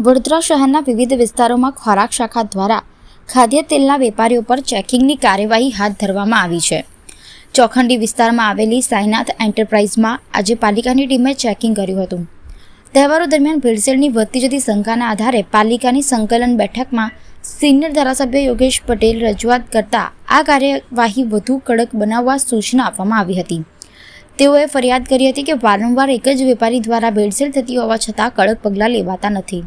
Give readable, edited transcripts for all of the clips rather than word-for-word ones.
વડોદરા શહેરના વિવિધ વિસ્તારોમાં ખોરાક શાખા દ્વારા ખાદ્ય તેલના વેપારીઓ પર ચેકિંગની કાર્યવાહી હાથ ધરવામાં આવી છે। ચોખંડી વિસ્તારમાં આવેલી સાઈનાથ એન્ટરપ્રાઇઝમાં આજે પાલિકાની ટીમે ચેકિંગ કર્યું હતું। તહેવારો દરમિયાન ભેળસેળની વધતી જતી શંકાના આધારે પાલિકાની સંકલન બેઠકમાં સિનિયર ધારાસભ્ય યોગેશ પટેલ રજૂઆત કરતા આ કાર્યવાહી વધુ કડક બનાવવા સૂચના આપવામાં આવી હતી। તેઓએ ફરિયાદ કરી હતી કે વારંવાર એક જ વેપારી દ્વારા ભેળસેળ થતી હોવા છતાં કડક પગલાં લેવાતા નથી।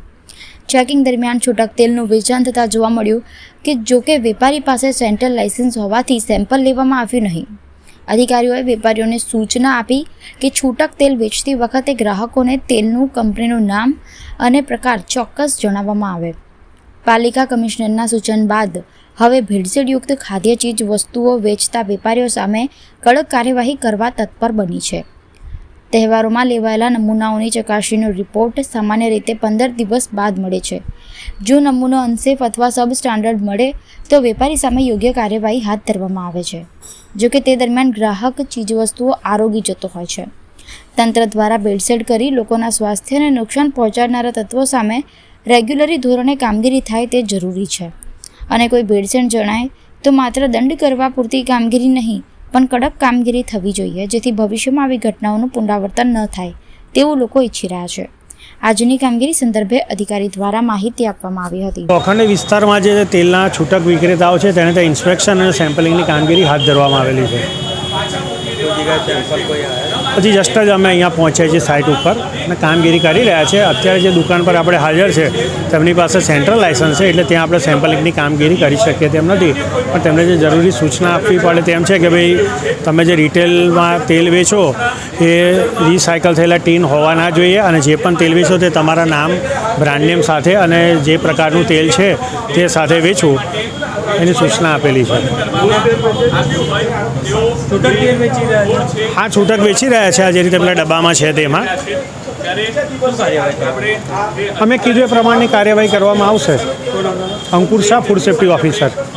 ચેકિંગ દરમિયાન છૂટક તેલનું વેચાણ થતાં જોવા મળ્યું કે જોકે વેપારી પાસે સેન્ટ્રલ લાયસન્સ હોવાથી સેમ્પલ લેવામાં આવ્યું નહીં। અધિકારીઓએ વેપારીઓને સૂચના આપી કે છૂટક તેલ વેચતી વખતે ગ્રાહકોને તેલનું કંપનીનું નામ અને પ્રકાર ચોક્કસ જણાવવામાં આવે। પાલિકા કમિશનરના સૂચન બાદ હવે ભેળસેળયુક્ત ખાદ્ય ચીજ વસ્તુઓ વેચતા વેપારીઓ સામે કડક કાર્યવાહી કરવા તત્પર બની છે। તહેવારોમાં લેવાયેલા નમૂનાઓની ચકાસણીનો રિપોર્ટ સામાન્ય રીતે 15 દિવસ બાદ મળે છે। જો નમૂનો અનસેફ અથવા સબ સ્ટાન્ડર્ડ મળે તો વેપારી સામે યોગ્ય કાર્યવાહી હાથ ધરવામાં આવે છે। જોકે તે દરમિયાન ગ્રાહક ચીજવસ્તુઓ આરોગી જતો હોય છે। તંત્ર દ્વારા ભેળસેળ કરી લોકોના સ્વાસ્થ્યને નુકસાન પહોંચાડનારા તત્વો સામે રેગ્યુલરી ધોરણે કામગીરી થાય તે જરૂરી છે અને કોઈ ભેળસેળ જણાય તો માત્ર દંડ કરવા પૂરતી કામગીરી નહીં પણ કડક કામગીરી થવી જોઈએ, જેથી ભવિષ્યમાં આવી ઘટનાઓનું પુનરાવર્તન ન થાય તેવું લોકો ઈચ્છી રહ્યા છે। આજની કામગીરી સંદર્ભે અધિકારી દ્વારા માહિતી આપવામાં આવી હતી। ચોખંડી વિસ્તારમાં જે તેલના છૂટક વિક્રેતાઓ છે તેને ત્યાં ઇન્સ્પેક્શન અને સેમ્પલિંગની કામગીરી હાથ ધરવામાં આવેલી છે। હજી જસ્ટ જ અમે અહીંયા પહોંચ્યા છીએ સાઇટ ઉપર અને કામગીરી કરી રહ્યા છે। અત્યારે જે દુકાન પર આપણે હાજર છે તેમની પાસે સેન્ટ્રલ લાયસન્સ છે, એટલે ત્યાં આપણે સેમ્પલિંગની કામગીરી કરી શકીએ તેમ નથી, પણ તેમને જે જરૂરી સૂચના આપવી પડે તેમ છે કે ભાઈ તમે જે રિટેલમાં તેલ વેચો એ રિસાયકલ થયેલા ટીન હોવા ના જોઈએ અને જે પણ તેલ વેચો તે તમારા નામ, બ્રાન્ડ નેમ સાથે અને જે પ્રકારનું તેલ છે તે સાથે વેચવું એની સૂચના આપેલી છે। હા, છૂટક વેચી રહ્યા છે। આ જે રીતે પેલા ડબ્બામાં છે તેમાં અમે કીધું એ પ્રમાણની કાર્યવાહી કરવામાં આવશે। અંકુર શાહ, ફૂડ સેફ્ટી ઓફિસર।